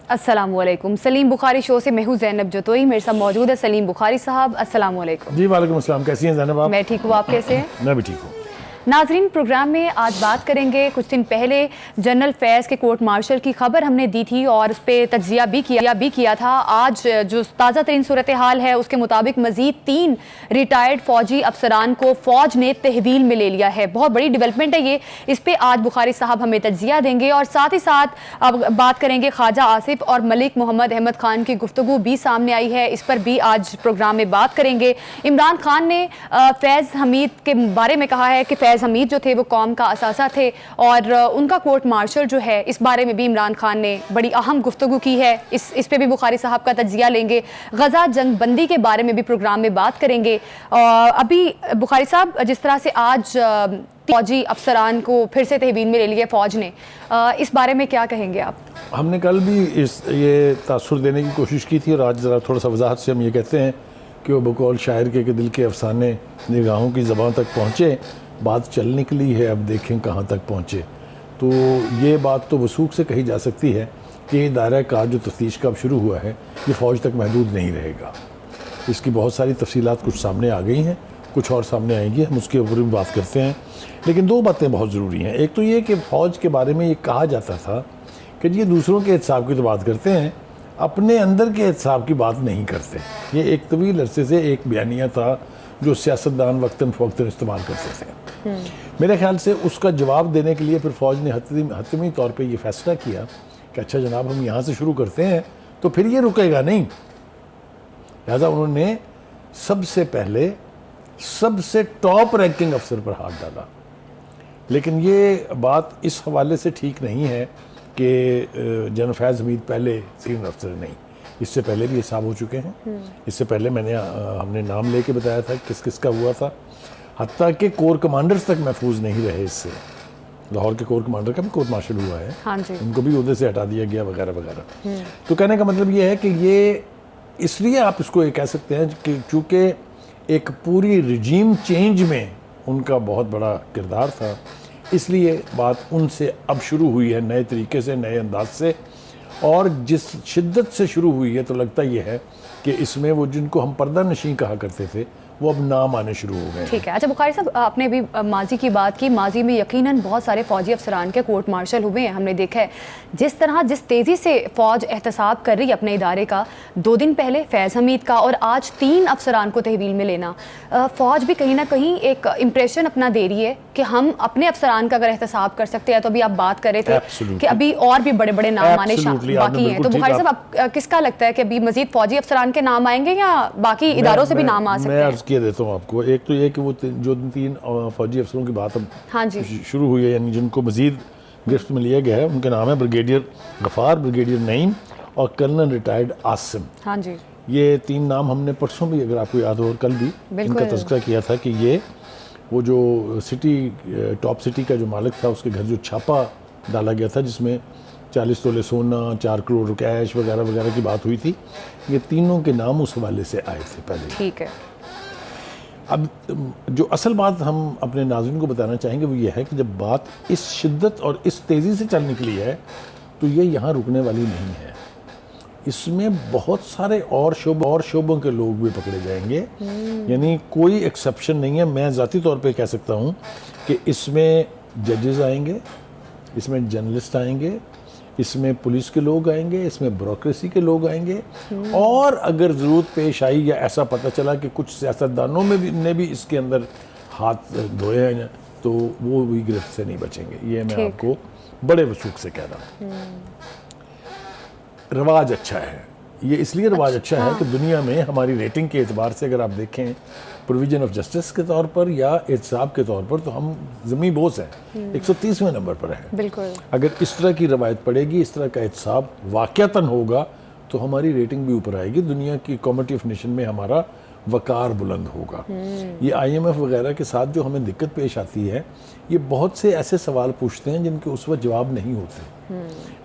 अस्सलामुअलैकुम। सलीम बुखारी शो से मैं हूँ ज़ैनब जतोई, मेरे साथ मौजूद है सलीम बुखारी साहब। अस्सलामुअलैकुम। जी वालेकुम अस्सलाम। कैसी हैं ज़ैनब आप? मैं ठीक हूँ, आप कैसे हैं? मैं भी ठीक हूँ। नाजरीन, प्रोग्राम में आज बात करेंगे, कुछ दिन पहले जनरल फैज़ के कोर्ट मार्शल की खबर हमने दी थी और उस पर तज्जिया भी किया था। आज जो ताज़ा तरीन सूरत हाल है उसके मुताबिक मज़ीद 3 रिटायर्ड फ़ौजी अफसरान को फ़ौज ने तहवील में ले लिया है। बहुत बड़ी डेवलपमेंट है ये, इस पर आज बुखारी साहब हमें तज्जिया देंगे और साथ ही साथ अब बात करेंगे ख्वाजा आसिफ और मलिक मोहम्मद अहमद खान की गुफ्तगू भी सामने आई है, इस पर भी आज प्रोग्राम में बात करेंगे। इमरान खान ने फैज़ हमीद के बारे में कहा है कि फैज़ हमीद जो थे वो कौम का असासा थे और उनका कोर्ट मार्शल जो है, इस बारे में भी इमरान खान ने बड़ी अहम गुफ्तगू की है। इस पे भी बुखारी साहब का तज्जिया लेंगे। गजा जंग बंदी के बारे में भी प्रोग्राम में बात करेंगे। अभी बुखारी साहब, जिस तरह से आज फौजी अफसरान को फिर से तहवील में ले लिया फ़ौज ने, इस बारे में क्या कहेंगे आप? हमने कल भी ये तासुर देने की कोशिश की थी और आज ज़रा थोड़ा सा वजाहत से हम ये कहते हैं कि वो बकौल शायर के दिल के अफसाने निगाहों की ज़बान तक पहुँचे, बात चल निकली है, अब देखें कहाँ तक पहुँचे। तो ये बात तो वसूख से कही जा सकती है कि दायरा कार जो तफ्तीश का अब शुरू हुआ है ये फ़ौज तक महदूद नहीं रहेगा। इसकी बहुत सारी तफसीलात कुछ सामने आ गई हैं, कुछ और सामने आएंगी, हम उसके ऊपर भी बात करते हैं। लेकिन 2 बातें बहुत ज़रूरी हैं। एक तो ये कि फ़ौज के बारे में ये कहा जाता था कि ये दूसरों के एहतसाब की तो बात करते हैं, अपने अंदर के एहतसाब की बात नहीं करते। ये एक तवील अरसे से एक बयानिया था जो सियासतदान वक्तन फ़वक्तन इस्तेमाल करते थे। मेरे ख्याल से उसका जवाब देने के लिए फिर फ़ौज ने हतमी तौर पे ये फ़ैसला किया कि अच्छा जनाब, हम यहाँ से शुरू करते हैं तो फिर ये रुकेगा नहीं। लिहाजा उन्होंने सबसे पहले सबसे टॉप रैंकिंग अफसर पर हाथ डाला। लेकिन ये बात इस हवाले से ठीक नहीं है कि जनरल फैज़ हमीद पहले सीनियर अफसर नहीं, इससे पहले भी हिसाब हो चुके हैं। इससे पहले हमने नाम लेके बताया था किस किस का हुआ था, हत्ता कि कोर कमांडर्स तक महफूज नहीं रहे इससे। लाहौर के कोर कमांडर का भी कोर्ट मार्शल हुआ है, हाँ जी। उनको भी उहदे से हटा दिया गया वगैरह वगैरह। तो कहने का मतलब ये है कि ये इसलिए आप इसको ये कह सकते हैं कि चूँकि एक पूरी रिजीम चेंज में उनका बहुत बड़ा किरदार था, इसलिए बात उनसे अब शुरू हुई है, नए तरीके से, नए अंदाज से। और जिस शिद्दत से शुरू हुई है तो लगता ये है कि इसमें वो जिनको हम पर्दा नशीं कहा करते थे वो अब नाम आने शुरू हो गए। ठीक है। अच्छा बुखारी साहब, आपने भी माजी की बात की। माजी में यकीनन बहुत सारे फ़ौजी अफसरान के कोर्ट मार्शल हुए हैं। हमने देखा है जिस तेज़ी से फ़ौज एहतसाब कर रही है अपने इदारे का, 2 दिन पहले फैज़ हमीद का और आज 3 अफसरान को तहवील में लेना, फ़ौज भी कहीं ना कहीं एक इम्प्रेशन अपना दे रही है कि हम अपने अफसरान का अगर एहतसाब कर सकते हैं। तो अभी आप बात कर रहे थे कि अभी और भी बड़े बड़े नाम आने बाकी हैं। तो बुखारी साहब, किसका लगता है कि अभी मज़ीद फ़ौजी अफसरान के नाम आएंगे या बाकी इदारों से भी नाम आ सकते हैं? किया देता हूँ आपको। एक तो ये कि वो जो 3 फौजी अफसरों की बात अब हाँ जी शुरू हुई है, यानी जिनको मजीद गिरफ्त में लिया गया है, उनके नाम है ब्रिगेडियर गफ़ार, ब्रिगेडियर नईम और कर्नल रिटायर्ड आसिम। हाँ जी। ये 3 नाम हमने परसों भी, अगर आपको याद हो, और कल भी इनका तज़किरा किया था कि ये वो जो सिटी टॉप सिटी का जो मालिक था उसके घर जो छापा डाला गया था जिसमें 40 तोले सोना, 4 करोड़ कैश वगैरह वगैरह की बात हुई थी, ये तीनों के नाम उस हवाले से आए थे पहले। ठीक है। अब जो असल बात हम अपने नाज़रीन को बताना चाहेंगे वो ये है कि जब बात इस शिद्दत और इस तेज़ी से चल निकली है तो ये यहाँ रुकने वाली नहीं है। इसमें बहुत सारे और शोबों के लोग भी पकड़े जाएंगे, यानी कोई एक्सेप्शन नहीं है। मैं ज़ाती तौर पे कह सकता हूँ कि इसमें जजेस आएंगे, इसमें जर्नलिस्ट आएंगे, इसमें पुलिस के लोग आएंगे, इसमें ब्यूरोक्रेसी के लोग आएंगे, और अगर ज़रूरत पेश आई या ऐसा पता चला कि कुछ सियासतदानों ने भी इसके अंदर हाथ धोए हैं तो वो भी गिरफ्त से नहीं बचेंगे। ये मैं आपको बड़े वसूख से कह रहा हूँ। रवाज अच्छा है, ये इसलिए रवाज अच्छा है कि दुनिया में हमारी रेटिंग के एतबार से अगर आप देखें प्रोविजन ऑफ जस्टिस के तौर पर या एहतसाब के तौर पर, तो हम ज़मीं बोस हैं, 130वें नंबर पर है। बिल्कुल। अगर इस तरह की रवायत पड़ेगी, इस तरह का एहतसाब वाक़तन होगा तो हमारी रेटिंग भी ऊपर आएगी, दुनिया की कम्युनिटी ऑफ नेशन में हमारा वक़ार बुलंद होगा। ये IMF वगैरह के साथ जो हमें दिक्कत पेश आती है, ये बहुत से ऐसे सवाल पूछते हैं जिनके उस वक्त जवाब नहीं होते।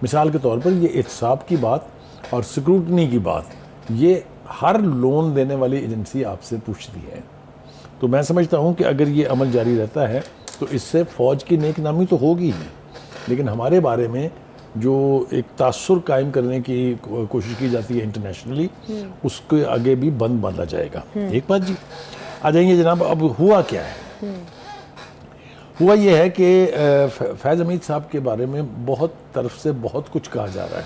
मिसाल के तौर पर ये एहतसाब की बात और स्क्रूटनी की बात, ये हर लोन देने वाली एजेंसी आपसे पूछती है। तो मैं समझता हूँ कि अगर ये अमल जारी रहता है तो इससे फ़ौज की नेक नामी तो होगी ही, लेकिन हमारे बारे में जो एक तासुर कायम करने की कोशिश की जाती है इंटरनेशनली, उसके आगे भी बंद बांधा जाएगा। एक बात जी, आ जाएंगे जनाब, अब हुआ क्या है? हुआ ये है कि फैज़ हमीद साहब के बारे में बहुत तरफ से बहुत कुछ कहा जा रहा है।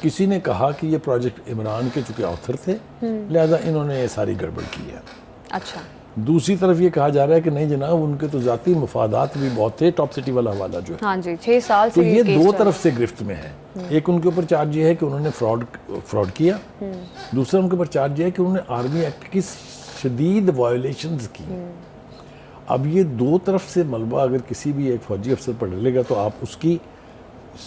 किसी ने कहा कि ये प्रोजेक्ट इमरान के चूँकि ऑथर थे, लिहाजा इन्होंने ये सारी गड़बड़ की है। अच्छा। दूसरी तरफ ये कहा जा रहा है कि नहीं जनाब, उनके तो ज़ाती मफादात भी बहुत थे, टॉप सिटी वाला हवाला जो है। हाँ जी, 6 साल तो से ये केस दो चल तरफ से गिरफ्त में है। एक उनके ऊपर चार्ज ये है कि उन्होंने फ्रॉड किया, दूसरा उनके ऊपर चार्ज ये है कि उन्होंने आर्मी एक्ट की शदीद वायोलेशंस की। अब ये दो तरफ से मलबा अगर किसी भी एक फौजी अफसर पर डलेगा तो आप उसकी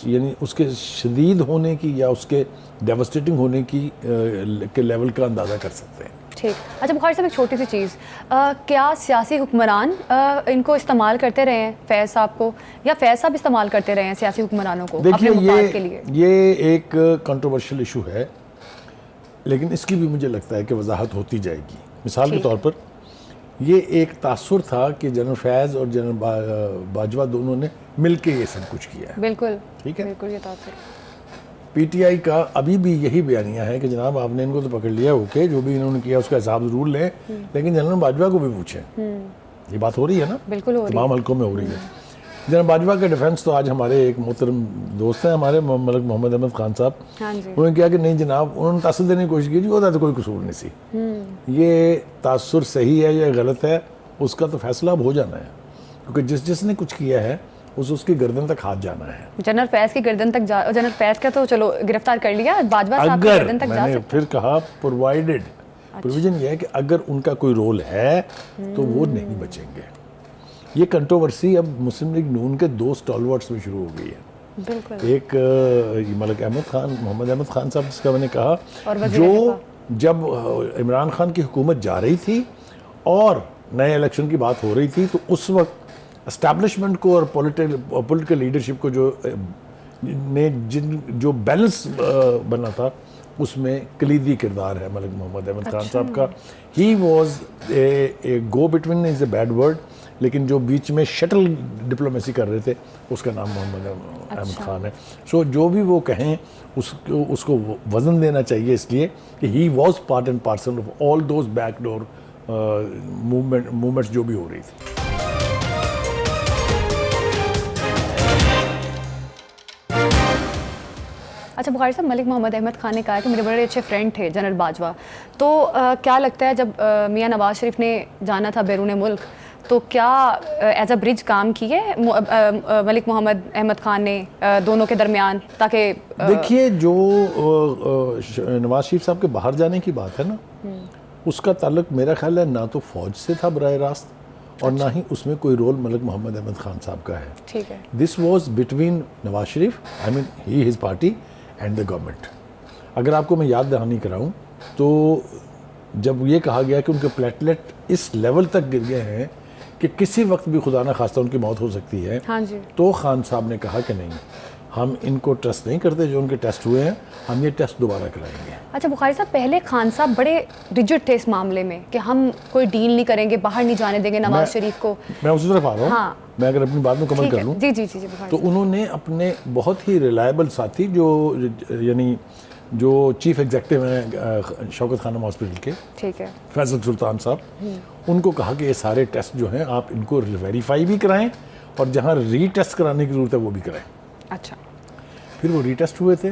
यानी उसके शदीद होने की या उसके डेवस्टेटिंग होने की के लेवल का अंदाज़ा कर सकते हैं। ठीक। अच्छा बुखारी साहब, एक छोटी सी चीज़, क्या सियासी हुक्मरान इनको इस्तेमाल करते रहे हैं फैज़ साहब को, या फैज़ साहब इस्तेमाल करते रहे हैं सियासी हुक्मरानों को देखिए, अपने मुफाद के लिए? ये एक कंट्रोवर्शियल इशू है, लेकिन इसकी भी मुझे लगता है कि वजाहत होती जाएगी। मिसाल के तौर पर ये एक तासुर था कि जनरल फैज़ और जनरल बाजवा दोनों ने मिलके ये सब कुछ किया है। बिल्कुल ठीक है। बिल्कुल, ये तासुर। पीटीआई का अभी भी यही बयानिया है कि जनाब आपने इनको तो पकड़ लिया, ओके, जो भी इन्होंने किया उसका हिसाब जरूर लें, लेकिन जनरल बाजवा को भी पूछें। ये बात हो रही है ना, बिल्कुल हो रही तमाम हल्कों में हो रही है। जनरल बाजवा के डिफेंस तो आज हमारे एक मोहतरम दोस्त हैं हमारे मलिक मोहम्मद अहमद खान साहब, हाँ जी। उन्होंने कहा कि नहीं जनाब, उन्होंने तासुर देने की कोशिश की, होता तो कोई कसूर नहीं सी। ये तासुर सही है या गलत है, उसका तो फैसला अब हो जाना है, क्योंकि जिसने कुछ किया है उसकी गर्दन तक हाथ जाना है। जनरल फैज़ की गर्दन तक जा, जनरल फैज़ का तो चलो गिरफ्तार कर लिया, बाजवा साहब की अगर गर्दन तक जा मैंने सकते। फिर कहा प्रोवाइडेड, प्रोविजन ये है कि अगर उनका कोई रोल है तो वो नहीं बचेंगे। ये कंट्रोवर्सी अब मुस्लिम लीग नून के दो स्टॉलवर्ड्स में शुरू हो गई है। बिल्कुल। एक मलिक अहमद खान, मोहम्मद अहमद खान साहब जिसका मैंने कहा, और वज़ीर जो दिफा। जब इमरान खान की हुकूमत जा रही थी और नए इलेक्शन की बात हो रही थी, तो उस वक्त एस्टैब्लिशमेंट को और पॉलिटिकल लीडरशिप को जो बैलेंस बना था, उसमें कलीदी किरदार है मलिक मोहम्मद अहमद खान साहब का। He was a go between is a bad word, लेकिन जो बीच में शटल डिप्लोमेसी कर रहे थे उसका नाम मोहम्मद अहमद खान है। सो जो भी वो कहें उसको वजन देना चाहिए, इसलिए कि he was part and parcel of all those backdoor movements जो भी हो रही थी। अच्छा बुखारी साहब, मलिक मोहम्मद अहमद खान ने कहा कि मेरे बड़े अच्छे फ्रेंड थे जनरल बाजवा, तो क्या लगता है जब मियां नवाज शरीफ ने जाना था बैरून मुल्क, तो क्या एज अ ब्रिज काम किए मलिक मोहम्मद अहमद खान ने दोनों के दरमियान, ताकि देखिए जो नवाज शरीफ साहब के बाहर जाने की बात है ना, उसका ताल्लुक मेरा ख्याल है ना तो फौज से था बराह रास्त, और ना ही उसमें कोई रोल मलिक मोहम्मद अहमद खान साहब का है। ठीक है। This was between Nawaz Sharif, I mean he his party and the government. अगर आपको मैं याद दहानी कराऊं तो जब ये कहा गया कि उनके प्लेटलेट इस लेवल तक गिर गए हैं कि किसी वक्त भी खुदा ना खास्ता उनकी मौत हो सकती है, हाँ जी, तो खान साहब ने कहा कि नहीं, हम इनको ट्रस्ट नहीं करते, जो उनके टेस्ट हुए हैं हम ये टेस्ट दोबारा कराएंगे। अच्छा बुखारी साहब, पहले खान साहब बड़े रिजिड थे इस मामले में कि हम कोई डील नहीं करेंगे, बाहर नहीं जाने देंगे नवाज शरीफ को। मैं उसी तरफ आ रहा हूँ। हाँ। मैं अगर अपनी बात मुकम्मल कर लूँ, जी जी जी जी बुखारी तो उन्होंने अपने बहुत ही रिलायबल साथी जो चीफ एग्जेक्टिव हैं शौकत खानम हॉस्पिटल के, ठीक है, फैसल सुल्तान साहब, उनको कहा कि ये सारे टेस्ट जो हैं आप इनको वेरीफाई भी कराएं और जहाँ रीटेस्ट कराने की ज़रूरत है वो भी कराएं। अच्छा। फिर वो रीटेस्ट हुए थे।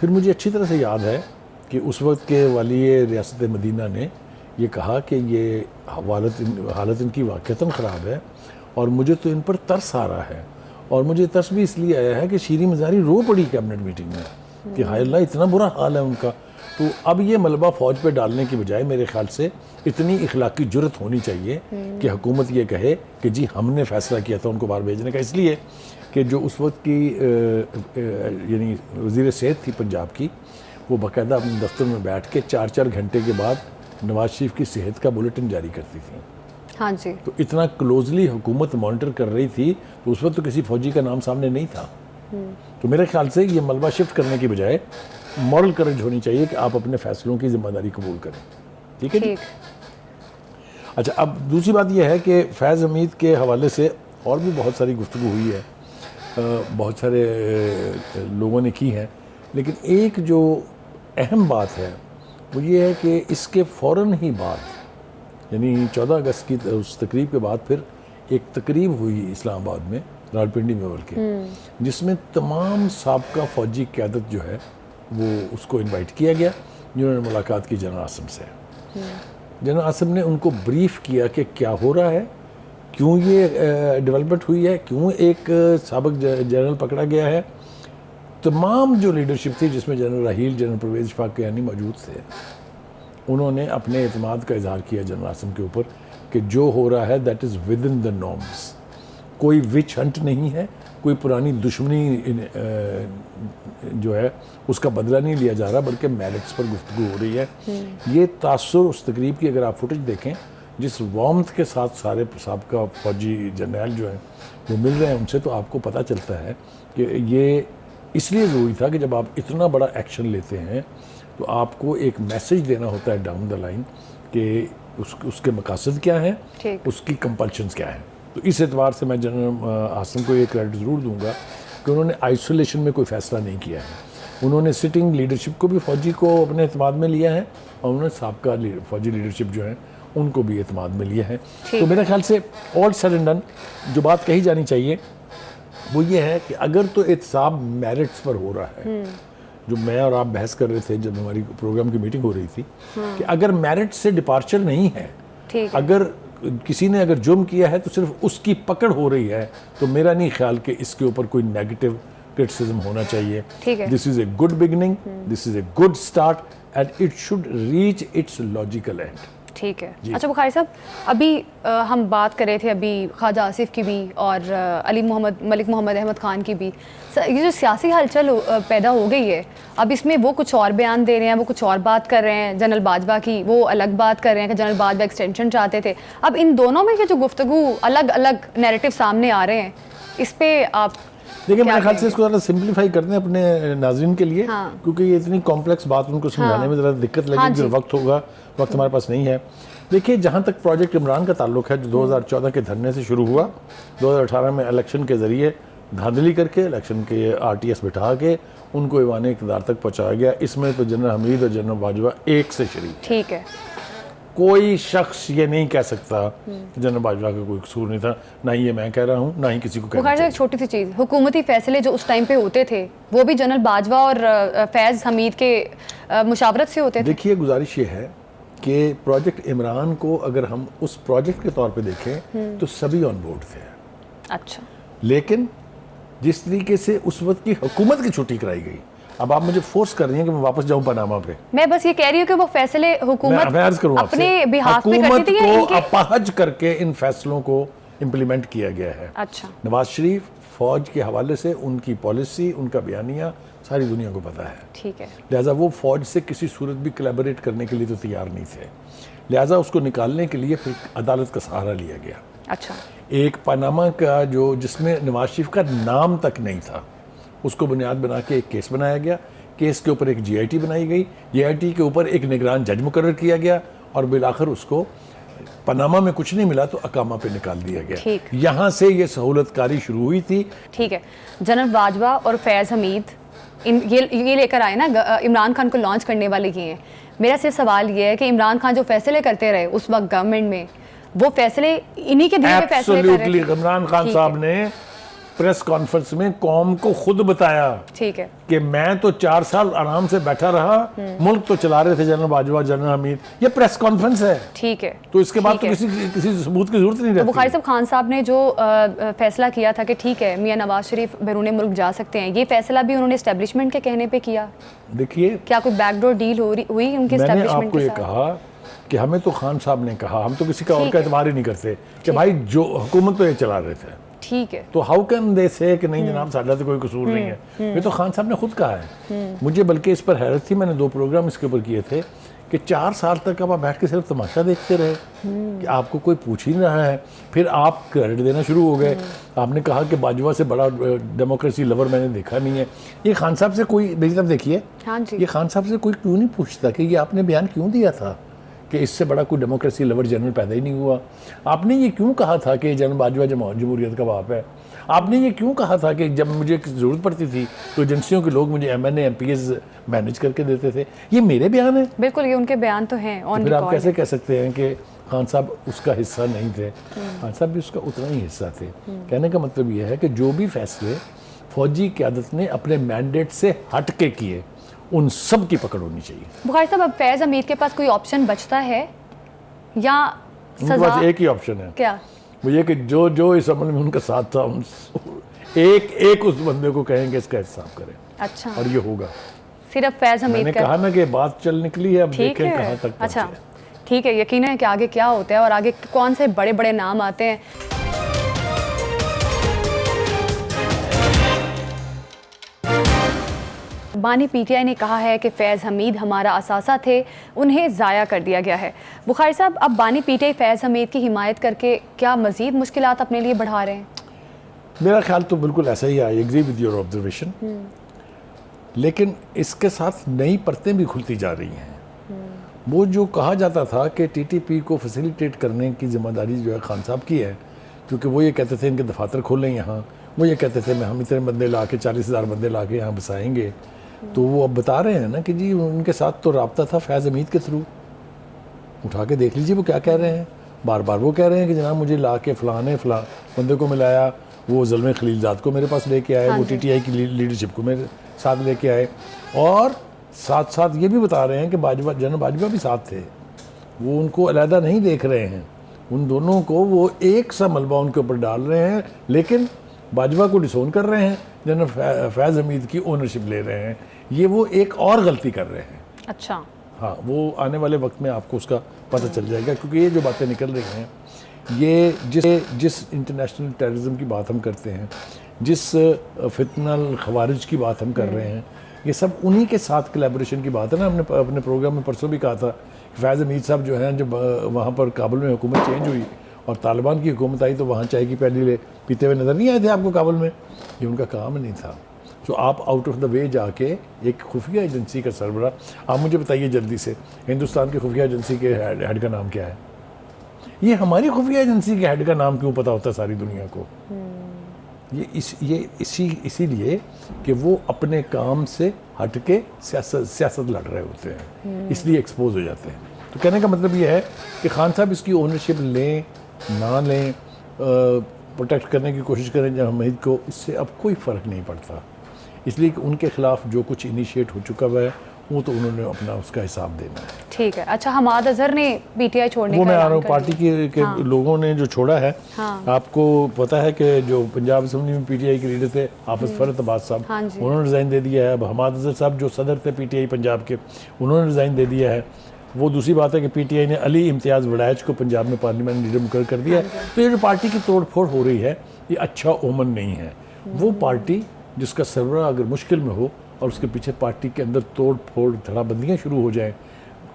फिर मुझे अच्छी तरह से याद है कि उस वक्त के वाली रियासत मदीना ने ये कहा कि ये हालत इनकी वाक़तन ख़राब है और मुझे तो इन पर तरस आ रहा है, और मुझे तरस भी इसलिए आया है कि शीरी मज़ारी रो पड़ी कैबिनेट मीटिंग में कि हाय अल्लाह इतना बुरा हाल है उनका। तो अब ये मलबा फ़ौज पे डालने की बजाय मेरे ख्याल से इतनी इखलाकी जुर्रत होनी चाहिए कि हुकूमत ये कहे कि जी हमने फ़ैसला किया था उनको बाहर भेजने का, इसलिए कि जो उस वक्त की यानी वज़ीर सेहत थी पंजाब की, वो बाकायदा अपने दफ्तर में बैठ के 4-4 घंटे के बाद नवाज शरीफ की सेहत का बुलेटिन जारी करती थी। हाँ जी। तो इतना क्लोजली हुकूमत मॉनिटर कर रही थी, तो उस वक्त तो किसी फौजी का नाम सामने नहीं था। तो मेरे ख्याल से ये मलबा शिफ्ट करने की बजाय मॉरल करेज होनी चाहिए कि आप अपने फैसलों की जिम्मेदारी कबूल करें। ठीक है जी? अच्छा, अब दूसरी बात यह है कि फैज़ हमीद के हवाले से और भी बहुत सारी गुफ्तगू हुई है। बहुत सारे लोगों ने की हैं, लेकिन एक जो अहम बात है वो ये है कि इसके फ़ौरन ही बाद यानी 14 अगस्त की उस तकरीब के बाद फिर एक तकरीब हुई इस्लामाबाद में रावलपिंडी में बल्कि, जिसमें तमाम साबका फ़ौजी क़यादत जो है वो उसको इनवाइट किया गया, जिन्होंने मुलाकात की जनरल आसिम से। जनरल आसिम ने उनको ब्रीफ़ किया कि क्या हो रहा है, क्यों ये डेवलपमेंट हुई है, क्यों एक साबिक जनरल पकड़ा गया है। तमाम जो लीडरशिप थी, जिसमें जनरल राहील, जनरल परवेज़ इशफाक कियानी मौजूद थे, उन्होंने अपने एतमाद का इजहार किया जनरल आसिम के ऊपर कि जो हो रहा है that is with in the norms, कोई विच हंट नहीं है, कोई पुरानी दुश्मनी जो है उसका बदला नहीं लिया जा रहा, बल्कि मेरिट्स पर गुफ्तगू हो रही है। ये तासुर उस तकरीब की अगर आप फुटेज देखें, जिस वार्मथ के साथ सारे साबका फौजी जर्नैल जो हैं वो मिल रहे हैं उनसे, तो आपको पता चलता है कि ये इसलिए ज़रूरी था कि जब आप इतना बड़ा एक्शन लेते हैं तो आपको एक मैसेज देना होता है डाउन द लाइन कि उसके मकासद क्या हैं, उसकी कंपल्शंस क्या हैं। तो इस एतबार से मैं जनरल आसिम को ये क्रेडिट ज़रूर दूंगा कि उन्होंने आइसोलेशन में कोई फ़ैसला नहीं किया है। उन्होंने सिटिंग लीडरशिप को भी फ़ौजी को अपने एतमाद में लिया है, और उन्होंने साबका फ़ौजी लीडरशिप जो है उनको भी एतमाद में लिया है। तो मेरे ख्याल से ऑल सेड एंड डन जो बात कही जानी चाहिए वो ये है कि अगर तो एहतसाब मेरिट्स पर हो रहा है, जो मैं और आप बहस कर रहे थे जब हमारी प्रोग्राम की मीटिंग हो रही थी, कि अगर मेरिट से डिपार्चर नहीं है, अगर किसी ने अगर जुर्म किया है तो सिर्फ उसकी पकड़ हो रही है, तो मेरा नहीं ख्याल कि इसके ऊपर कोई नेगेटिव क्रिटिसिज्म होना चाहिए। This is a good beginning, this is a good start and it should reach its logical and. ठीक है। अच्छा बुखारी साहब, अभी हम बात कर रहे थे अभी ख्वाजा आसिफ की भी और मलिक मोहम्मद अहमद ख़ान की भी। ये जो सियासी हलचल पैदा हो गई है, अब इसमें वो कुछ और बयान दे रहे हैं, वो कुछ और बात कर रहे हैं। जनरल बाजवा की वो अलग बात कर रहे हैं कि जनरल बाजवा एक्सटेंशन चाहते थे। अब इन दोनों में ये जो गुफ्तगू अलग अलग नैरेटिव सामने आ रहे हैं, इस पर आप देखिए, मेरे ख्याल से इसको ज़रा सिंप्लीफाई कर दें अपने नाज़रीन के लिए, क्योंकि ये इतनी कॉम्प्लेक्स बात उनको समझाने में ज़रा दिक्कत लगेगी, जो वक्त होगा, वक्त हमारे पास नहीं है। देखिए, जहाँ तक प्रोजेक्ट इमरान का ताल्लुक है, जो 2014 के धरने से शुरू हुआ, 2018 में इलेक्शन के ज़रिए धांधली करके इलेक्शन के RTS बिठा के उनको ईवान इक़्तिदार तक पहुँचाया गया। इसमें तो जनरल हमीद और जनरल बाजवा एक से शरीक। ठीक है, कोई शख्स ये नहीं कह सकता कि जनरल बाजवा का कोई कसूर नहीं था, ना ही ये मैं कह रहा हूँ, ना ही किसी को कहना चाहिए। एक छोटी सी चीज़, हुकूमती फैसले जो उस टाइम पे होते थे वो भी जनरल बाजवा और फैज़ हमीद के मुशावरत से होते थे। देखिए, गुजारिश ये है कि प्रोजेक्ट इमरान को अगर हम उस प्रोजेक्ट के तौर पे देखें तो सभी ऑन बोर्ड थे। अच्छा, लेकिन जिस तरीके से उस वक्त की हुकूमत की छुट्टी कराई गई, अब आप मुझे फोर्स कर रही हैं कि मैं वापस जाऊं पनामा पे। मैं बस ये कह रही हूँ कि वो फैसले हुकूमत अपने बिहाफ पे करती थी, हुकूमत को अपाहज करके इन फैसलों को इम्प्लीमेंट किया गया है। अच्छा, नवाज शरीफ फौज के हवाले से उनकी पॉलिसी, उनका बयानिया सारी दुनिया को पता है। ठीक है, लिहाजा वो फौज से किसी सूरत भी कोलैबोरेट करने के लिए तो तैयार नहीं थे। लिहाजा उसको निकालने के लिए फिर अदालत का सहारा लिया गया। अच्छा, एक पनामा का जो जिसमें नवाज शरीफ का नाम तक नहीं था, उसको बुनियाद बना के एक केस बनाया गया। केस के ऊपर एक GIT बनाई गई, GIT के ऊपर एक निगरान जज मुकर्रर किया गया, और बिलाखिर उसको पनामा में कुछ नहीं मिला तो अकामा पे निकाल दिया गया। यहाँ से ये सहूलतकारी शुरू हुई थी। ठीक है, जनरल बाजवा और फैज़ हमीद ये लेकर आए ना, इमरान खान को लॉन्च करने वाले ये हैं। मेरा सिर्फ सवाल ये है कि इमरान खान जो फैसले करते रहे उस वक्त गवर्नमेंट में, वो फैसले इन्हीं के दिए हुए फैसले कर रहे थे। इमरान खान साहब ने प्रेस कॉन्फ्रेंस में कौम को खुद बताया, ठीक है, कि मैं तो 4 साल आराम से बैठा रहा, मुल्क तो चला रहे थे जनरल बाजवा, जनरल हमीद। ये प्रेस कॉन्फ्रेंस है, ठीक है, तो इसके बाद तो किसी सबूत की जरूरत नहीं रहती। बुखारी साहब, खान साहब ने जो फैसला किया था कि ठीक है मियां नवाज शरीफ बैरून मुल्क जा सकते हैं, ये फैसला भी उन्होंने एस्टेब्लिशमेंट के कहने पे किया। देखिए, क्या कोई बैकडोर डील हुई उनके एस्टेब्लिशमेंट के साथ? आपको ये कहा कि हमें तो खान साहब ने कहा, हम तो किसी का और का एतबार ही नहीं करते कि भाई जो हुकूमत तो ये चला रहे थे, ठीक है, तो हाउ कैन दे से कि नहीं जनाब साਡਾ तो कोई कसूर नहीं है। ये तो खान साहब ने खुद कहा है। मुझे बल्कि इस पर हैरत थी, मैंने 2 प्रोग्राम इसके ऊपर किए थे कि 4 साल तक आप बैठ के सिर्फ तमाशा देखते रहे कि आपको कोई पूछ ही नहीं रहा है। फिर आप क्रेडिट देना शुरू हो गए। आपने कहा कि बाजवा से बड़ा डेमोक्रेसी लवर मैंने देखा नहीं है। ये खान साहब से कोई, मेरी तरफ देखिए, ये खान साहब से कोई क्यों नहीं पूछता कि ये आपने बयान क्यों दिया था कि इससे बड़ा कोई डेमोक्रेसी लवर जनरल पैदा ही नहीं हुआ। आपने ये क्यों कहा था कि जनरल बाजवा जमहूरियत का बाप है। आपने ये क्यों कहा था कि जब मुझे ज़रूरत पड़ती थी तो एजेंसियों के लोग मुझे MNA MPs मैनेज करके देते थे? ये मेरे बयान है। बिल्कुल, ये उनके बयान तो हैं ऑन फिर आप रिकॉर्ड। कैसे कह सकते हैं कि खान साहब उसका हिस्सा नहीं थे? खान साहब भी उसका उतना ही हिस्सा थे। कहने का मतलब ये है कि जो भी फैसले फौजी क़यादत ने अपने मैंडेट से हट के किए, उन सब की पकड़ होनी चाहिए। बुखारी साहब, अब फैज़ हमीद के पास कोई ऑप्शन बचता है या उनके पास एक ही ऑप्शन है, क्या? वो ये कि जो जो इस अमल में उनका साथ था, एक उस बंदे को कहेंगे इसका हिसाब करें। अच्छा, और ये होगा। सिर्फ फैज़ हमीद मैंने का? कहा ना कि बात चल निकली है, अब ठीक देखें है। कहाँ तक अच्छा, पहुंचे। ठीक है, यकीन है कि आगे क्या होता है और आगे कौन से बड़े बड़े नाम आते हैं। बानी PTI ने कहा है कि फैज़ हमीद हमारा असासा थे, उन्हें ज़ाया कर दिया गया है। बुखारी साहब, अब बानी PTI फैज़ हमीद की हिमायत करके क्या मज़ीद मुश्किलात अपने लिए बढ़ा रहे हैं? मेरा ख्याल तो बिल्कुल ऐसा ही है। I agree with your observation, लेकिन इसके साथ नई परतें भी खुलती जा रही हैं। वो जो कहा जाता था कि TTP को फैसिलिटेट करने की जिम्मेदारी जो है खान साहब की है, क्योंकि वो ये कहते थे इनके दफातर खोलें यहाँ, वो ये कहते थे मैं हम इतने बंदे ला के 40,000 बंदे ला के यहाँ बसाएंगे। तो वो अब बता रहे हैं ना कि जी उनके साथ तो रब्ता था फैज़ हमीद के थ्रू। उठा के देख लीजिए वो क्या कह रहे हैं। बार बार वो कह रहे हैं कि जनाब मुझे ला के फलां बंदे को मिलाया, वो ज़ल्मे खलीलजाद को मेरे पास लेके आए, वो TTI की लीडरशिप को मेरे साथ लेके आए, और साथ साथ ये भी बता रहे हैं कि जनरल बाजवा भी साथ थे। वो उनको अलहदा नहीं देख रहे हैं, उन दोनों को वो एक सा मलबा उनके ऊपर डाल रहे हैं, लेकिन बाजवा को डिसोन कर रहे हैं, जनरल फैज़ हमीद की ओनरशिप ले रहे हैं। ये वो एक और गलती कर रहे हैं। अच्छा, हाँ, वो आने वाले वक्त में आपको उसका पता चल जाएगा, क्योंकि ये जो बातें निकल रही हैं, ये जिस इंटरनेशनल टेररिज्म की बात हम करते हैं, जिस फितनल खवारिज की बात हम कर रहे हैं, ये सब उन्हीं के साथ कोलैबोरेशन की बात है ना। हमने अपने प्रोग्राम में परसों भी कहा था कि फैज़ हमीद साहब जो हैं, जब वहाँ पर काबुल में हुकूमत चेंज हुई और तालिबान की हुकूमत आई, तो वहाँ चाय की प्याली पीते हुए नज़र नहीं आए थे आपको काबुल में? ये उनका काम नहीं था। तो आप आउट ऑफ द वे जाके एक खुफिया एजेंसी का सरबरा, आप मुझे बताइए जल्दी से, हिंदुस्तान की खुफिया एजेंसी के हेड का नाम क्या है? ये हमारी खुफिया एजेंसी के हेड का नाम क्यों पता होता है सारी दुनिया को? ये इसीलिए कि वो अपने काम से हट के सियासत लड़ रहे होते हैं, इसलिए एक्सपोज हो जाते हैं। तो कहने का मतलब ये है कि खान साहब इसकी ओनरशिप लें ना लें, प्रोटेक्ट करने की कोशिश करें जनरल हमीद को, इससे अब कोई फ़र्क नहीं पड़ता। इसलिए कि उनके खिलाफ जो कुछ इनिशिएट हो चुका हुआ है, वो तो उन्होंने अपना उसका हिसाब देना है। ठीक है। अच्छा, हमाद अजहर ने PTI छोड़ने वो का मैं आ ऐलान रहा हूँ, कर पार्टी दिया। के लोगों ने जो छोड़ा है। हाँ। आपको पता है कि जो पंजाब असेंबली में PTI के लीडर थे हाफिज फरहत अब्बास साहब, हाँ जी। उन्होंने रिज़ाइन दे दिया है। अब हमाद अजहर साहब जो सदर थे PTI पंजाब के, उन्होंने रिज़ाइन दे दिया है। वो दूसरी बात है कि PTI ने अली इम्तियाज़ वड़ैच को पंजाब में पार्लियामेंट लीडर मुकर कर दिया है। तो ये जो पार्टी की तोड़ फोड़ हो रही है, ये अच्छा ओमन नहीं है। वो पार्टी जिसका सरबराह अगर मुश्किल में हो और उसके पीछे पार्टी के अंदर तोड़ फोड़ धड़ाबंदियाँ शुरू हो जाएं,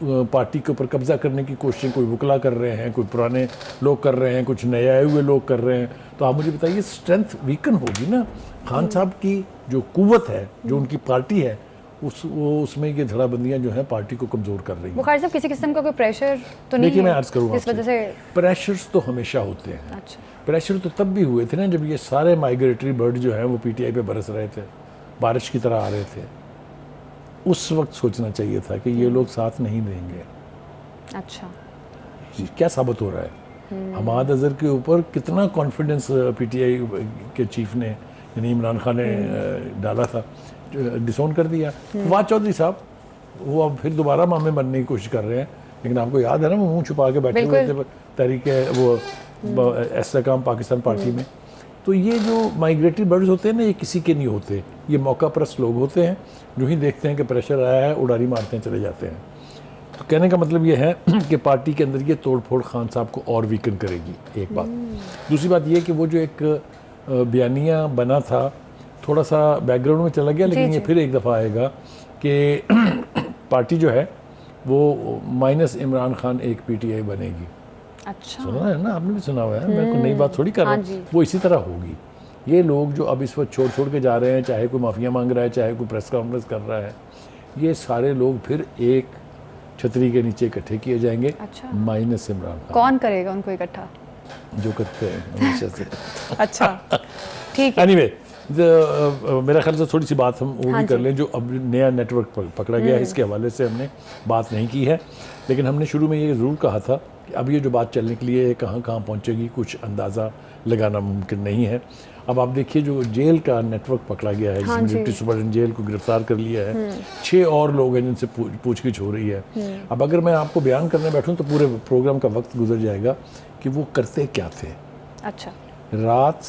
पार्टी के ऊपर कब्जा करने की कोशिशें कोई वकला कर रहे हैं, कोई पुराने लोग कर रहे हैं, कुछ नए आए हुए लोग कर रहे हैं, तो आप मुझे बताइए स्ट्रेंथ वीकन होगी ना। खान साहब की जो कुव्वत है, जो उनकी पार्टी है, उसमें ये धड़ाबंदियाँ जो है पार्टी को कमज़ोर कर रही हैं। बुखारी साहब, किसी किस्म का कोई प्रेशर तो नहीं है? देखिए, मैं अर्ज़ करूँगा, इस वजह से प्रेशर्स तो हमेशा होते हैं। अच्छा, प्रेशर तो तब भी हुए थे ना जब ये सारे माइग्रेटरी बर्ड जो हैं वो PTI पे बरस रहे थे, बारिश की तरह आ रहे थे। उस वक्त सोचना चाहिए था कि ये लोग साथ नहीं देंगे। अच्छा, क्या साबित हो रहा है? हमाद अजहर के ऊपर कितना कॉन्फिडेंस PTI के चीफ ने, यानी इमरान खान ने डाला था, डिसोन कर दिया। फवाद चौधरी साहब वो अब फिर दोबारा मामे बनने की कोशिश कर रहे हैं, लेकिन आपको याद है ना वो मुंह छुपा के बैठे हुए थे तहरीक वो इस्तेकाम पाकिस्तान पार्टी में। तो ये जो माइग्रेटरी बर्ड्स होते हैं ना, ये किसी के नहीं होते, ये मौका परस्त लोग होते हैं, जो ही देखते हैं कि प्रेशर आया है उड़ारी मारते हैं, चले जाते हैं। तो कहने का मतलब ये है कि पार्टी के अंदर ये तोड़ फोड़ खान साहब को और वीकन करेगी, एक बात। दूसरी बात ये कि वो जो एक बयानिया बना था, थोड़ा सा बैकग्राउंड में चला गया, लेकिन ये फिर एक दफ़ा आएगा कि पार्टी जो है वो माइनस इमरान खान एक PTI बनेगी। अच्छा, सुना है ना, आपने भी सुना हुआ है, मैं कोई नई बात थोड़ी कर रहा हूँ। वो इसी तरह होगी। ये लोग जो अब इस वक्त छोड़ के जा रहे हैं, चाहे कोई माफिया मांग रहा है, चाहे कोई प्रेस कॉन्फ्रेंस कर रहा है, ये सारे लोग फिर एक छतरी के नीचे इकट्ठे किए जाएंगे। अच्छा, माइनस इमरान खान। कौन करेगा उनको इकट्ठा? जो करते हैं हमेशा से। अच्छा, ठीक है। एनीवे मेरा ख्याल से थोड़ी सी बात हम वो हाँ भी कर जी। लें, जो अब नया नेटवर्क पकड़ा गया है इसके हवाले से हमने बात नहीं की है, लेकिन हमने शुरू में ये ज़रूर कहा था कि अब ये जो बात चलने के लिए कहाँ कहाँ पहुँचेगी कुछ अंदाज़ा लगाना मुमकिन नहीं है। अब आप देखिए जो जेल का नेटवर्क पकड़ा गया है, हाँ जिसमें जी। डिप्टी सुपरिटेंडेंट जेल को गिरफ्तार कर लिया है, 6 और लोग हैं जिनसे पूछगिछ हो रही है। अब अगर मैं आपको बयान करने बैठूं तो पूरे प्रोग्राम का वक्त गुजर जाएगा कि वो करते क्या थे। अच्छा, रात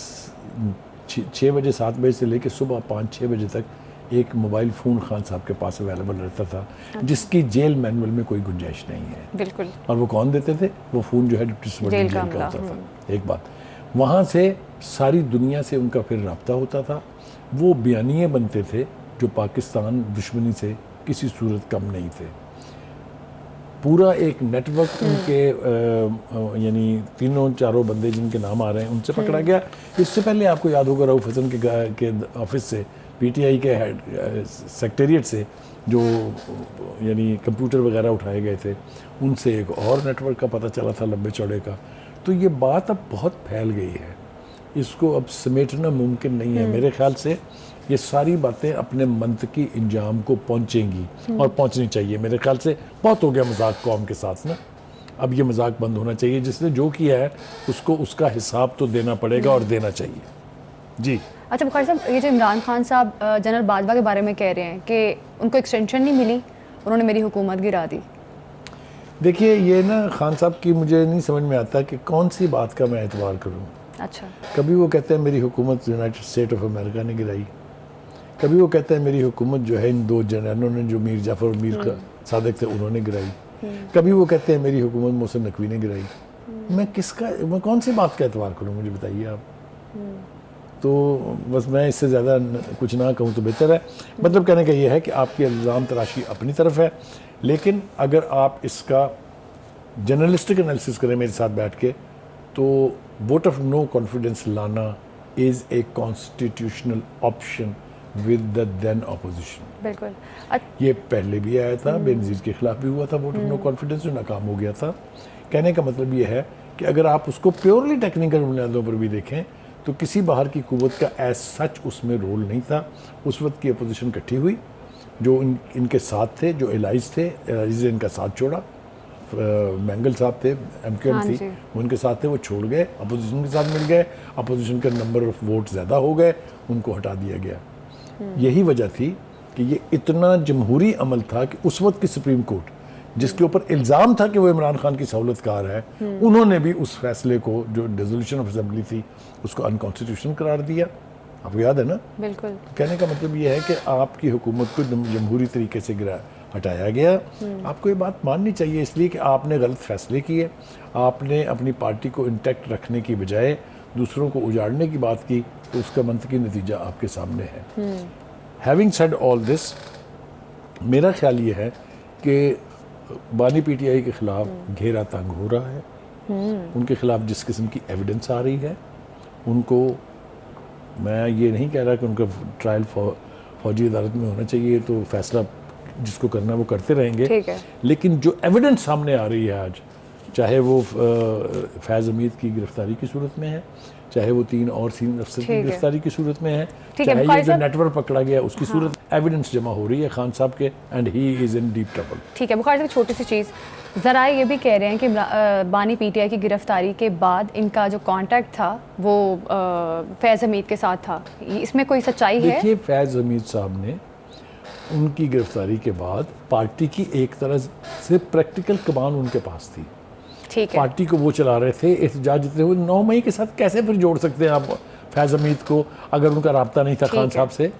6 बजे 7 बजे से लेकर सुबह 5-6 बजे तक एक मोबाइल फ़ोन खान साहब के पास अवेलेबल रहता था, जिसकी जेल मैनुअल में कोई गुंजाइश नहीं है। बिल्कुल। और वो कौन देते थे? वो फ़ोन जो है डिप्टी सुपरिटेंडेंट जेल जेल का का अमला, होता था। एक बात, वहाँ से सारी दुनिया से उनका फिर रब्ता होता था। वो बयानिए बनते थे जो पाकिस्तान दुश्मनी से किसी सूरत कम नहीं थे। पूरा एक नेटवर्क उनके यानी तीनों चारों बंदे जिनके नाम आ रहे हैं उनसे पकड़ा गया। इससे पहले आपको याद होगा रऊफ हसन के ऑफिस से, पीटीआई के सेक्रेटेरिएट से जो यानी कंप्यूटर वगैरह उठाए गए थे, उनसे एक और नेटवर्क का पता चला था लंबे चौड़े का। तो ये बात अब बहुत फैल गई है, इसको अब समेटना मुमकिन नहीं है। मेरे ख्याल से ये सारी बातें अपने मंतकी इंजाम को पहुंचेंगी और पहुंचनी चाहिए। मेरे ख्याल से बहुत हो गया मजाक कौम के साथ ना, अब ये मजाक बंद होना चाहिए। जिसने जो किया है उसको उसका हिसाब तो देना पड़ेगा और देना चाहिए। जी अच्छा बुखारी साहब, ये जो इमरान खान साहब जनरल बाजवा के बारे में कह रहे हैं कि उनको एक्सटेंशन नहीं मिली, उन्होंने मेरी हुकूमत गिरा दी। देखिए ये ना खान साहब की मुझे नहीं समझ में आता कि कौन सी बात का मैं एतबार करूं। अच्छा, कभी वो कहते हैं मेरी हुकूमत यूनाइटेड स्टेट ऑफ अमेरिका ने गिराई, कभी वो कहते हैं मेरी हुकूमत जो है इन 2 जनरलों ने जो मीर जाफ़र और मीर का सादिक थे उन्होंने गिराई, कभी वो कहते हैं मेरी हुकूमत मोहसिन नकवी ने गिराई। मैं कौन सी बात का एतबार करूं, मुझे बताइए आप। तो बस मैं इससे ज़्यादा कुछ ना कहूँ तो बेहतर है। मतलब कहने का ये है कि आपकी इल्ज़ाम तराशी अपनी तरफ है, लेकिन अगर आप इसका जर्नलिस्टिक एनालिसिस करें मेरे साथ बैठ के, तो वोट ऑफ नो कॉन्फिडेंस लाना is a constitutional option with the then opposition. बिल्कुल। ये पहले भी आया था, बेनज़ीर के खिलाफ भी हुआ था वोट ऑफ नो कॉन्फिडेंस, जो नाकाम हो गया था। कहने का मतलब ये है कि अगर आप उसको प्योरली टेक्निकल बुनियादों पर भी देखें तो किसी बाहर की कुव्वत का एज सच उसमें रोल नहीं था। उस वक्त की अपोजिशन इकट्ठी हुई, जो इनके साथ थे, जो एलाइज थे, एलाइज ने इनका साथ छोड़ा। मैंगल साहब थे, एमक्यूएम हाँ थी, जी। वो इनके साथ थे, वो छोड़ गए, अपोजिशन के साथ मिल गए, अपोजिशन के नंबर ऑफ वोट ज़्यादा हो गए, उनको हटा दिया गया। यही वजह थी कि ये इतना जमहूरी अमल था कि उस वक्त की सुप्रीम कोर्ट, जिसके ऊपर इल्ज़ाम था कि वो इमरान खान की सहूलतकार है, उन्होंने भी उस फैसले को, जो डिसोल्यूशन ऑफ असेंबली थी, उसको अनकॉन्स्टिट्यूशनल करार दिया। आपको याद है ना? बिल्कुल। कहने का मतलब ये है कि आपकी हुकूमत को जमहूरी तरीके से हटाया गया। आपको ये बात माननी चाहिए, इसलिए कि आपने गलत फैसले किए। आपने अपनी पार्टी को इंटैक्ट रखने की बजाय दूसरों को उजाड़ने की बात की, तो उसका मंतकी नतीजा आपके सामने है। हैविंग सेड ऑल दिस, मेरा ख्याल ये है कि बानी पीटीआई के खिलाफ घेरा तंग हो रहा है। उनके खिलाफ जिस किस्म की एविडेंस आ रही है, उनको, मैं ये नहीं कह रहा कि उनका ट्रायल फौजी अदालत में होना चाहिए, तो फैसला जिसको करना है वो करते रहेंगे, ठीक है। लेकिन जो एविडेंस सामने आ रही है आज, चाहे वो फैज़ हमीद की गिरफ्तारी की सूरत में है, चाहे वो 3 और सीनियर अफसर ठीक की है। गिरफ्तारी की सूरत में है, ठीक है, चाहे ये बुखारी जो साहब- नेटवर्क पकड़ा गया उसकी सूरत, एविडेंस जमा हो रही है खान साहब के, and he is in deep trouble. ठीक है बुखारी साहब, छोटी सी चीज़, ज़रा ये भी कह रहे हैं कि बानी पीटीआई की गिरफ्तारी के बाद इनका जो कांटेक्ट था वो फैज़ हमीद के साथ था, इसमें कोई सच्चाई है? देखिए, फैज़ हमीद साहब ने उनकी गिरफ्तारी के बाद पार्टी की एक तरह से प्रैक्टिकल कमान उनके पास थी। ठीक है। पार्टी को वो चला रहे थे, एहतजाज देते हुए। 9 मई के साथ कैसे फिर जोड़ सकते हैं आप फैज़ हमीद को, अगर उनका राब्ता नहीं था खान साहब से?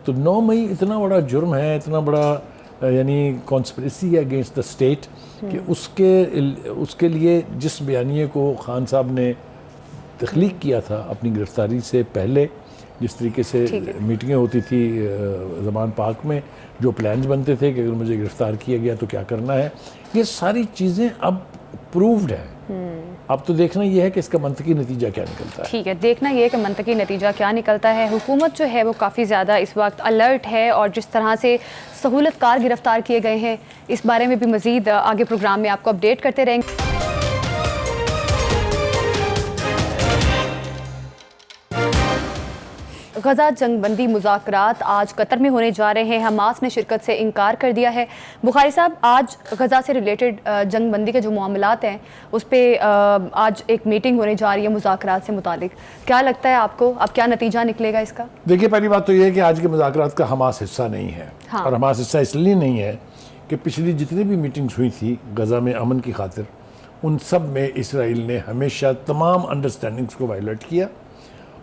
तो 9 मई इतना बड़ा जुर्म है, इतना बड़ा यानी कॉन्स्पिरेसी है अगेंस्ट द स्टेट, कि उसके लिए जिस बयानिए को खान साहब ने तख्लीक किया था अपनी गिरफ्तारी से पहले, जिस तरीके से मीटिंगें होती थी ज़मान पार्क में, जो प्लान्स बनते थे कि अगर मुझे गिरफ्तार किया गया तो क्या करना है, ये सारी चीज़ें अब प्रूव्ड है। अब तो देखना ये है कि इसका मंतकी नतीजा क्या निकलता है। ठीक है, देखना ये है कि मंतकी नतीजा क्या निकलता है। हुकूमत जो है वो काफ़ी ज़्यादा इस वक्त अलर्ट है, और जिस तरह से सहूलतकार गिरफ्तार किए गए हैं, इस बारे में भी मज़ीद आगे प्रोग्राम में आपको अपडेट करते रहेंगे। गजा जंगबंदी मुज़ाकरात आज कतर में होने जा रहे हैं। हमास ने शिरकत से इनकार कर दिया है। बुखारी साहब, आज गजा से रिलेटेड जंगबंदी के जो मामलात हैं उस पर आज एक मीटिंग होने जा रही है मुज़ाकरात से मुतालिक। क्या लगता है आपको, अब क्या नतीजा निकलेगा इसका? देखिए, पहली बात तो ये है कि आज के मुज़ाकरात का हमास हिस्सा नहीं है। हाँ। और हमास हिस्सा इसलिए नहीं है कि पिछली जितनी भी मीटिंग्स हुई थी गजा में अमन की खातिर, उन सब में इसराइल ने हमेशा तमाम अंडरस्टैंडिंग्स को वायलेट किया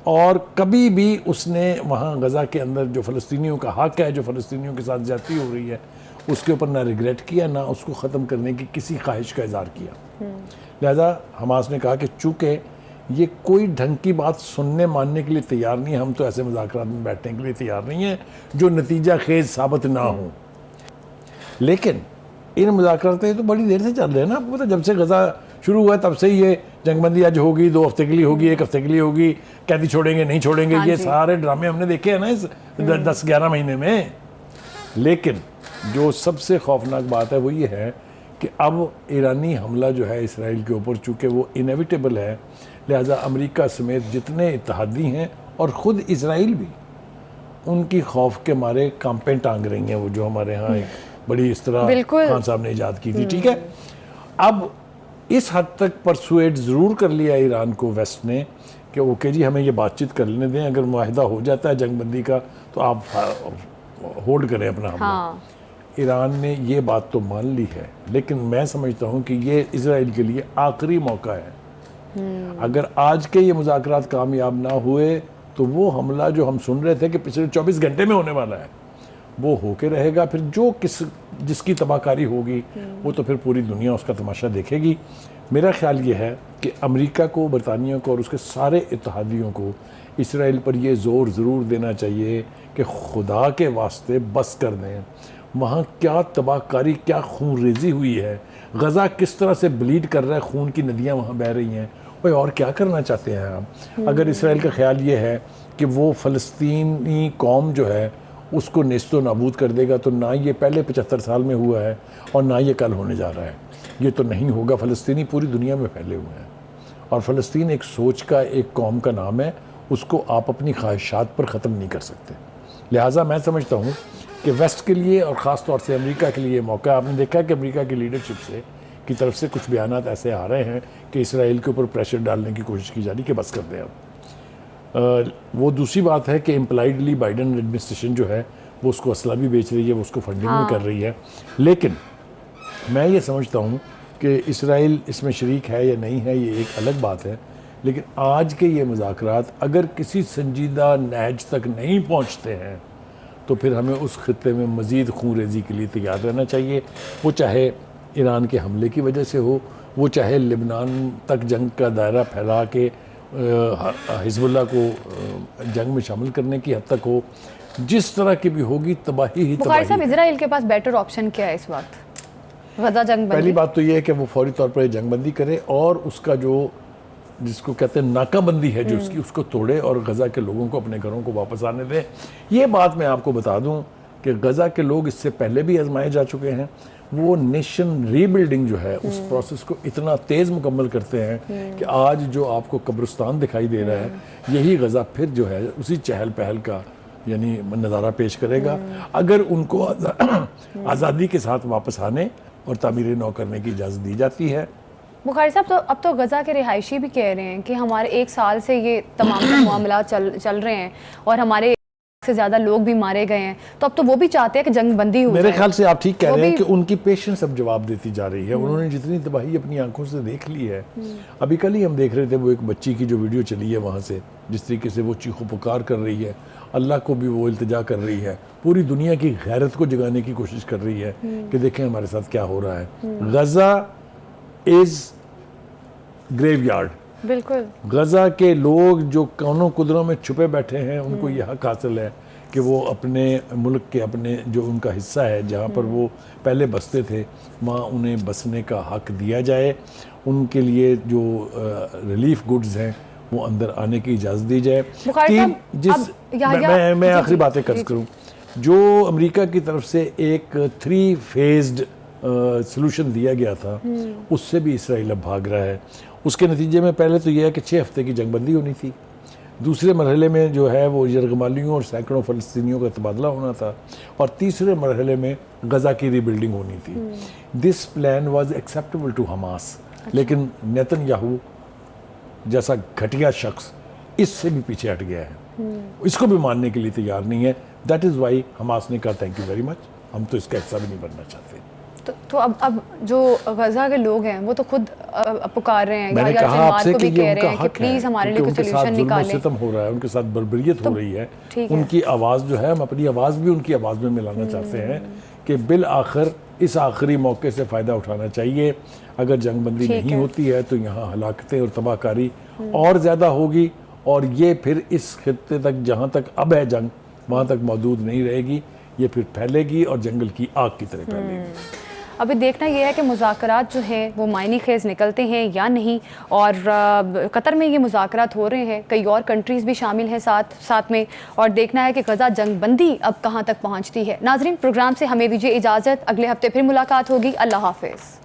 और कभी भी उसने वहाँ गज़ा के अंदर जो फ़लस्तीनियों का हक़ है, जो फ़लस्तीनियों के साथ ज़्यादती हो रही है, उसके ऊपर ना रिग्रेट किया, ना उसको ख़त्म करने की किसी ख्वाहिश का इज़हार किया। लिहाजा हमास ने कहा कि चूँकि ये कोई ढंग की बात सुनने मानने के लिए तैयार नहीं है, हम तो ऐसे मुज़ाकरात में बैठने के लिए तैयार नहीं हैं जो नतीजा खेज साबित ना हो। लेकिन इन मुज़ाकरात तो बड़ी देर से चल रहे हैं ना, आपको पता, जब से गज़ा शुरू हुआ तब से ये जंगबंदी आज होगी, 2 हफ्ते के लिए होगी, 1 हफ्ते के लिए होगी, कैदी छोड़ेंगे नहीं छोड़ेंगे, ये सारे ड्रामे हमने देखे हैं ना इस 10-11 महीने में। लेकिन जो सबसे खौफनाक बात है वो ये है कि अब ईरानी हमला जो है इसराइल के ऊपर, चूँकि वो इनेविटेबल है, लिहाजा अमेरिका समेत जितने इत्तेहादी हैं और ख़ुद इसराइल भी उनकी खौफ के मारे कांपें टांग रही हैं। वो जो हमारे यहाँ एक बड़ी इस तरह खान साहब ने ईजाद की थी, ठीक है। अब इस हद तक परसुएड ज़रूर कर लिया ईरान को वेस्ट ने कि ओके जी, हमें ये बातचीत कर लेने दें, अगर मुआहिदा हो जाता है जंगबंदी का तो आप होल्ड करें अपना हमला। हाँ। ईरान ने ये बात तो मान ली है, लेकिन मैं समझता हूँ कि ये इसराइल के लिए आखिरी मौका है। अगर आज के ये मुज़ाकरात कामयाब ना हुए तो वो हमला जो हम सुन रहे थे कि पिछले 24 घंटे में होने वाला है, वो होके रहेगा। फिर जो जिसकी तबाहकारी होगी वो तो फिर पूरी दुनिया उसका तमाशा देखेगी। मेरा ख्याल ये है कि अमेरिका को, बरतानिया को और उसके सारे इत्तेहादियों को इसराइल पर ये ज़ोर ज़रूर देना चाहिए कि खुदा के वास्ते बस कर दें। वहाँ क्या तबाहकारी, क्या खून रेजी हुई है, गज़ा किस तरह से ब्लीड कर रहा है, खून की नदियाँ वहाँ बह रही हैं। भाई और क्या करना चाहते हैं आप? अगर इसराइल का ख्याल ये है कि वो फ़लस्तीनी कौम जो है उसको नेस्तो नाबूद कर देगा, तो ना ये पहले 75 साल में हुआ है और ना ये कल होने जा रहा है। ये तो नहीं होगा। फ़लस्तीनी पूरी दुनिया में फैले हुए हैं और फ़लस्तीन एक सोच का, एक कौम का नाम है, उसको आप अपनी ख्वाहिशात पर ख़त्म नहीं कर सकते। लिहाजा मैं समझता हूँ कि वेस्ट के लिए और ख़ास तौर से अमेरिका के लिए मौका। आपने देखा कि अमेरिका की लीडरशिप से की तरफ से कुछ बयानात ऐसे आ रहे हैं कि इसराइल के ऊपर प्रेशर डालने की कोशिश की जा रही कि बस कर दें अब। वो दूसरी बात है कि इम्प्लाइडली बाइडन एडमिनिस्ट्रेशन जो है वो उसको असला भी बेच रही है, वो उसको फंडिंग भी कर रही है। लेकिन मैं ये समझता हूँ कि इसराइल इसमें शरीक है या नहीं है, ये एक अलग बात है। लेकिन आज के ये मुज़ाकरात अगर किसी संजीदा नहज तक नहीं पहुँचते हैं तो फिर हमें उस खत्ते में मज़ीद खून रेजी के लिए तैयार रहना चाहिए। वो चाहे ईरान के हमले की वजह से हो, वो चाहे लिबनान तक जंग का दायरा फैला के हिज़्बुल्लाह को जंग में शामिल करने की हद तक हो, जिस तरह की भी होगी तबाही ही तबाही है। इजराइल के पास बेटर ऑप्शन क्या है इस वक्त? गजा जंगबंदी। पहली बात तो ये है कि वो फौरी तौर पर जंगबंदी करे और उसका जो जिसको कहते हैं नाकाबंदी है जो उसको तोड़े और गज़ा के लोगों को अपने घरों को वापस आने दें। ये बात मैं आपको बता दूं कि गज़ा के लोग इससे पहले भी आजमाए जा चुके हैं। वो नेशन रीबिल्डिंग जो है उस प्रोसेस को इतना तेज़ मुकम्मल करते हैं कि आज जो आपको कब्रिस्तान दिखाई दे रहा है, यही गज़ा फिर जो है उसी चहल पहल का यानी नज़ारा पेश करेगा अगर उनको आज़ादी के साथ वापस आने और तामीर नौ करने की इजाज़त दी जाती है। बुखारी साहब, तो अब तो गज़ा के रिहायशी भी कह रहे हैं कि हमारे 1 साल से ये तमाम मामला चल रहे हैं और हमारे से ज़्यादा लोग भी मारे गए हैं, तो अब तो वो भी चाहते हैं कि जंगबंदी हो। मेरे ख्याल से आप ठीक कह रहे हैं कि उनकी पेशेंस अब जवाब देती जा रही है। उन्होंने जितनी तबाही अपनी आंखों से देख ली है, अभी कल ही हम देख रहे थे वो एक बच्ची की जो वीडियो चली है वहाँ से, जिस तरीके से वो चीखो पुकार कर रही है, अल्लाह को भी वो इल्तिजा कर रही है, पूरी दुनिया की गैरत को जगाने की कोशिश कर रही है कि देखें हमारे साथ क्या हो रहा है। गज़ा इज़ ग्रेवयार्ड। बिल्कुल। गज़ा के लोग जो कोनों कुदरों में छुपे बैठे हैं, उनको यह हक हासिल है कि वो अपने मुल्क के, अपने जो उनका हिस्सा है जहाँ पर वो पहले बसते थे, वहाँ उन्हें बसने का हक दिया जाए। उनके लिए जो रिलीफ गुड्स हैं वो अंदर आने की इजाज़त दी जाए। मैं आखिरी बातें कर्ज करूँ, जो अमेरिका की तरफ से एक 3 फेज्ड सलूशन दिया गया था, उससे भी इसराइल अब भाग रहा है। उसके नतीजे में पहले तो यह है कि 6 हफ्ते की जंगबंदी होनी थी, दूसरे मरहले में जो है वो यरगमालियों और सैकड़ों फ़लस्तीनियों का तबादला होना था, और तीसरे मरहले में गज़ा की रीबिल्डिंग होनी थी। This plan was acceptable to Hamas, लेकिन नेतन्याहू जैसा घटिया शख्स इससे भी पीछे हट गया है, इसको भी मानने के लिए तैयार नहीं है। दैट इज़ वाई हमास ने कहा थैंक यू वेरी मच, हम तो इसका हिस्सा भी नहीं बनना चाहते। तो अब जो गजा के लोग हैं वो तो खुद पुकार रहे हैं, मैंने या कहा आपसे को कि भी ये कह उनका रहे हैं कि हक है, प्लीज हमारे लिए क्योंकि कुछ उनके साथ सोल्यूशन जुल्म और निकालें। सितम हो रहा है, उनके साथ बर्बरियत हो रही है। ठीक है। उनकी आवाज़ जो है हम अपनी आवाज़ भी उनकी आवाज़ में मिलाना चाहते हैं कि बिल आखिर इस आखिरी मौके से फ़ायदा उठाना चाहिए। अगर जंगबंदी ठीक नहीं है। होती है तो यहाँ हलाकतें और तबाहकारी और ज़्यादा होगी, और ये फिर इस खित्ते तक जहाँ तक अब है जंग वहाँ तक मौजूद नहीं रहेगी, ये फिर फैलेगी और जंगल की आग की तरह फैलेगी। अभी देखना यह है कि मुज़ाकरात जो हैं वो मायने खेज़ निकलते हैं या नहीं, और कतर में ये मुज़ाकरात हो रहे हैं, कई और कंट्रीज़ भी शामिल हैं साथ में, और देखना है कि गज़ा जंगबंदी अब कहाँ तक पहुँचती है। नाज़रीन, प्रोग्राम से हमें दीजिए इजाज़त, अगले हफ्ते फिर मुलाकात होगी। अल्लाह हाफ़िज़।